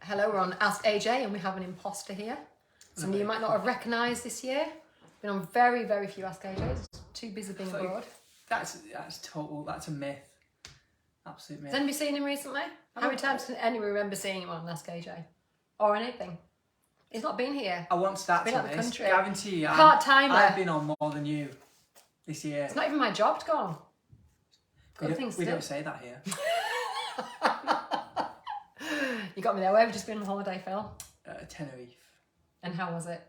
Hello, we're on Ask AJ and we have an imposter here. Somebody you might not have recognised this year. Been on very, very few Ask AJs. Too busy being abroad. That's total, that's a myth. Absolute myth. Has anybody seen him recently? How many times can anyone remember seeing him on Ask AJ? Or anything? He's not been here. I want stats been on out the this. country. Guarantee you. Part-timer. I've been on more than you this year. It's not even my job to go on. We don't say that here. You got me there. Where have you just been on holiday, Phil? Tenerife. And how was it?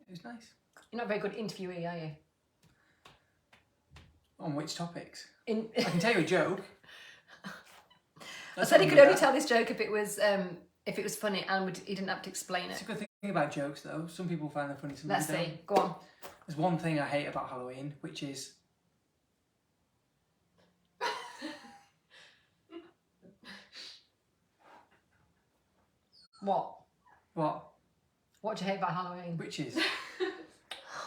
It was nice. You're not a very good interviewee, are you? On which topics? I can tell you a joke. I said he could only tell this joke if it was funny, and he didn't have to explain It's it. a good thing about jokes, though. Some people find them funny, some Let's people see. don't. Go on. There's one thing I hate about Halloween, which is What? what? What do you hate about Halloween? Witches.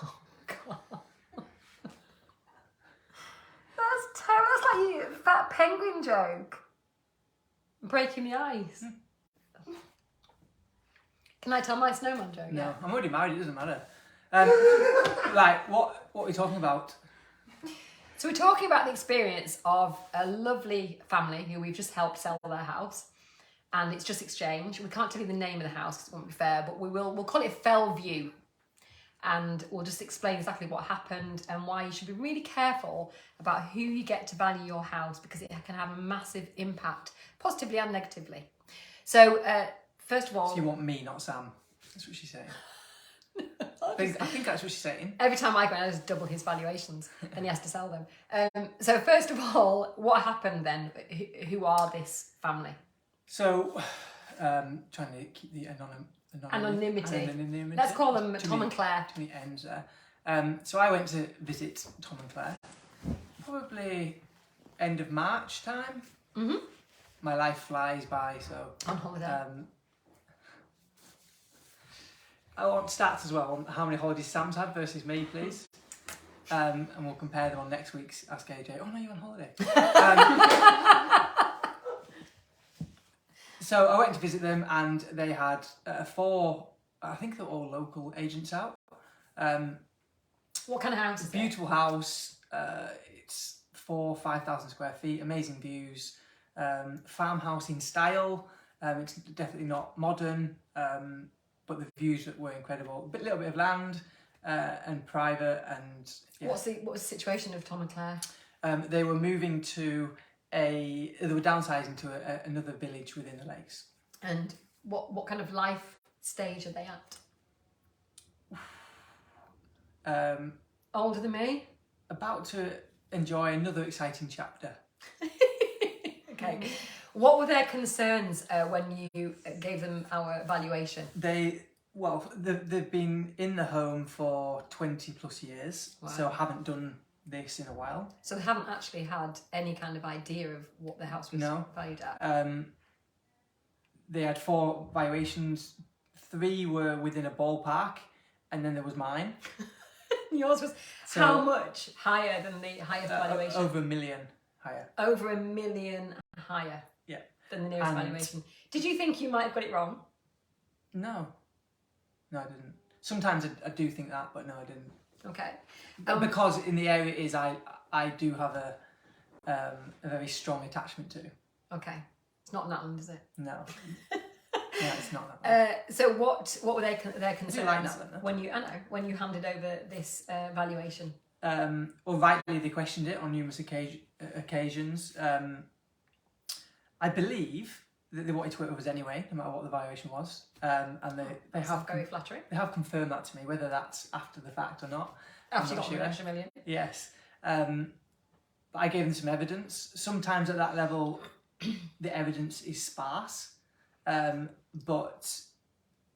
Oh, God. That's terrible. That's like your fat penguin joke. Breaking the ice. Can I tell my snowman joke? No, Yeah. I'm already married. It doesn't matter. Right, what are we talking about? So we're talking about the experience of a lovely family who we've just helped sell their house, and it's just exchanged. We can't tell you the name of the house because it won't be fair, but we'll call it Fellview, and we'll just explain exactly what happened and why you should be really careful about who you get to value your house, because it can have a massive impact, positively and negatively. So first of all, So you want me, not Sam? That's what she's saying. I think that's what she's saying. every time I go in, I just double his valuations and he has to sell them. So first of all, what happened then? Who are this family? So, trying to keep the Anonymity. anonymity. Let's call them Tom and Claire. Too many ends there. So I went to visit Tom and Claire, probably end of March time. Mm-hmm. My life flies by, so. On holiday. I want stats as well on how many holidays Sam's had versus me, please. And we'll compare them on next week's Ask AJ. Oh no, you're on holiday. So I went to visit them, and they had 4, I think they're all local agents out. What kind of house is it? Beautiful house. It's 5,000 square feet, amazing views. Farmhouse in style. It's definitely not modern. But the views were incredible. A little bit of land and private, and yeah. What was the situation of Tom and Claire? They were moving to they were downsizing to another village within the lakes. And what kind of life stage are they at? Older than me? About to enjoy another exciting chapter. Okay. What were their concerns when you gave them our valuation? They've been in the home for 20 plus years, Wow. so haven't done this in a while. So they haven't actually had any kind of idea of what the house was valued at? They had 4 valuations. 3 were within a ballpark, and then there was mine. Yours was how much higher than the highest valuation? Over $1 million higher. Over $1 million higher. Yeah. Than the nearest valuation. Did you think you might have got it wrong? No, I didn't. Sometimes I do think that, but no, I didn't. Okay. Because in the area it is, I do have a very strong attachment to. Okay. It's not Natland, is it? No. Yeah, it's not that. So what were their concerns like Natland, when you handed over this valuation? Well, rightly they questioned it on numerous occasions. I believe that they wanted to work with us anyway, no matter what the valuation was. And they have very flattering. They have confirmed that to me, whether that's after the fact or not. After you got an extra $1 million. Yes. But I gave them some evidence. Sometimes at that level, the evidence is sparse. But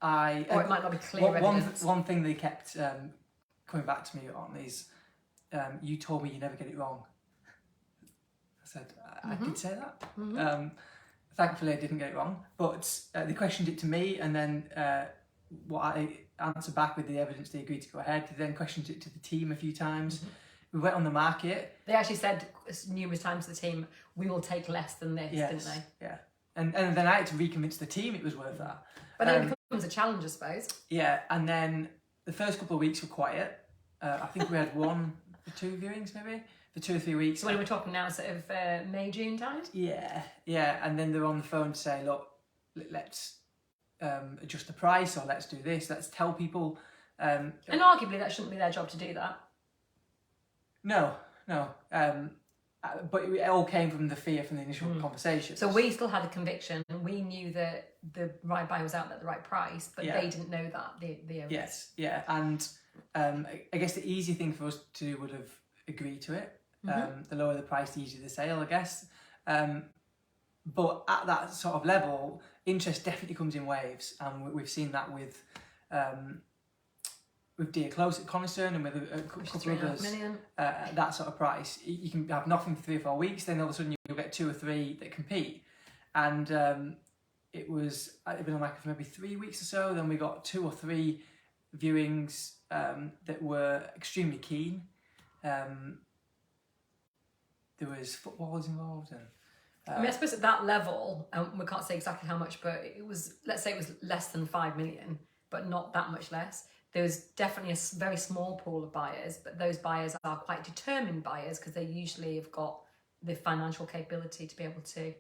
Or it might not be clear evidence. One thing they kept coming back to me on is, you told me you never get it wrong. I said, I did say that. Mm-hmm. Thankfully, I didn't get it wrong. But they questioned it to me, and then what I answered back with the evidence, they agreed to go ahead. They then questioned it to the team a few times. Mm-hmm. We went on the market. They actually said numerous times to the team, we will take less than this, didn't they? Yeah. And then I had to reconvince the team it was worth that. But then it becomes a challenge, I suppose. Yeah, and then the first couple of weeks were quiet. I think we had 1 or 2 viewings maybe for 2 or 3 weeks. So when we're talking now, sort of May, June time? Yeah, and then they're on the phone to say, look, let's adjust the price, or let's do this, let's tell people. And arguably that shouldn't be their job to do that. No. But it all came from the fear from the initial conversation. So we still had the conviction, and we knew that the right buyer was out there at the right price, but they didn't know that, the owners. Yes, yeah, and I guess the easy thing for us to do would have agreed to it. The lower the price, the easier the sale, I guess. But at that sort of level, interest definitely comes in waves, and we've seen that with Dear Close at Coniston and with a couple of others. At that sort of price, you can have nothing for 3 or 4 weeks, then all of a sudden you'll get 2 or 3 that compete. And it'd been on like for maybe 3 weeks or so, then we got 2 or 3 viewings that were extremely keen. There was footballers involved, and I mean, I suppose at that level, we can't say exactly how much, but it was, let's say it was less than 5 million, but not that much less. There was definitely a very small pool of buyers, but those buyers are quite determined buyers because they usually have got the financial capability to be able to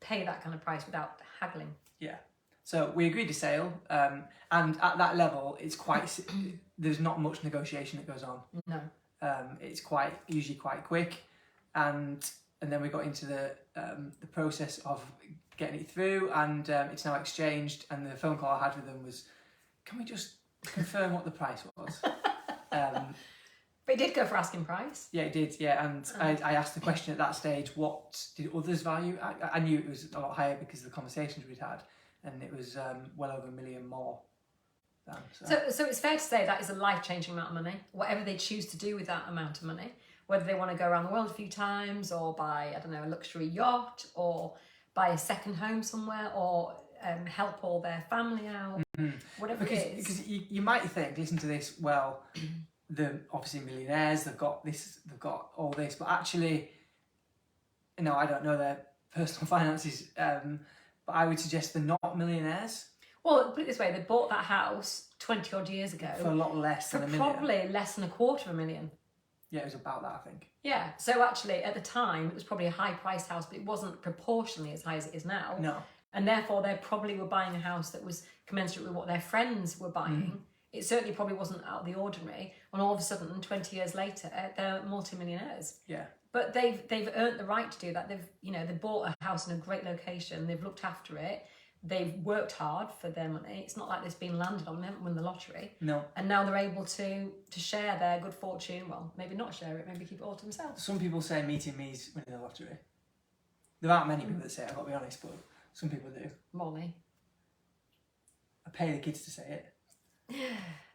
pay that kind of price without haggling. Yeah. So we agreed to sale, and at that level, it's quite. There's not much negotiation that goes on. No. It's usually quite quick, and then we got into the process of getting it through, and it's now exchanged. And the phone call I had with them was, "Can we just confirm what the price was?" But it did go for asking price. Yeah, it did. Yeah, and I asked the question at that stage: what did others value? I knew it was a lot higher because of the conversations we'd had, and it was well over $1 million more. So it's fair to say that is a life-changing amount of money. Whatever they choose to do with that amount of money, whether they want to go around the world a few times, or buy, I don't know, a luxury yacht, or buy a second home somewhere, or help all their family out, whatever it is. Because you might think, listen to this, well, they're obviously millionaires, they've got this, they've got all this, but actually, I don't know their personal finances, but I would suggest they're not millionaires. Well, put it this way, they bought that house 20 odd years ago. For a lot less than $1 million. Probably less than $250,000. Yeah, it was about that, I think. Yeah, so actually at the time, it was probably a high-priced house, but it wasn't proportionally as high as it is now. No. And therefore, they probably were buying a house that was commensurate with what their friends were buying. It certainly probably wasn't out of the ordinary. And all of a sudden, 20 years later, they're multimillionaires. Yeah. But they've earned the right to do that. They've bought a house in a great location. They've looked after it. They've worked hard for their money. It's not like it's been landed on them, haven't won the lottery. No. And now they're able to share their good fortune. Well, maybe not share it, maybe keep it all to themselves. Some people say meeting me's winning the lottery. There aren't many people that say it, I've got to be honest, but some people do. Molly. I pay the kids to say it.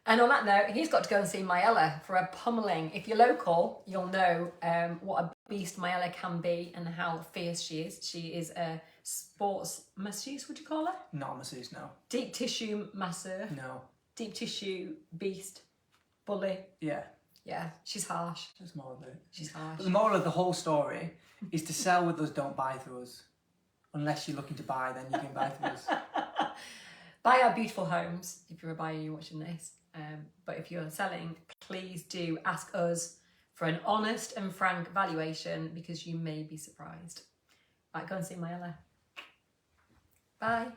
And on that note, he's got to go and see Mayella for a pummeling. If you're local, you'll know what a beast Mayella can be and how fierce she is. She is a sports masseuse, would you call her? Not a masseuse, no. Deep tissue masseur. No. Deep tissue beast. Bully. Yeah. Yeah, she's harsh. That's more of it. She's harsh. But the moral of the whole story is to sell with us, don't buy through us. Unless you're looking to buy, then you can buy through us. Buy our beautiful homes. If you're a buyer, you're watching this. But if you're selling, please do ask us for an honest and frank valuation, because you may be surprised. Right, go and see Mayella. Bye.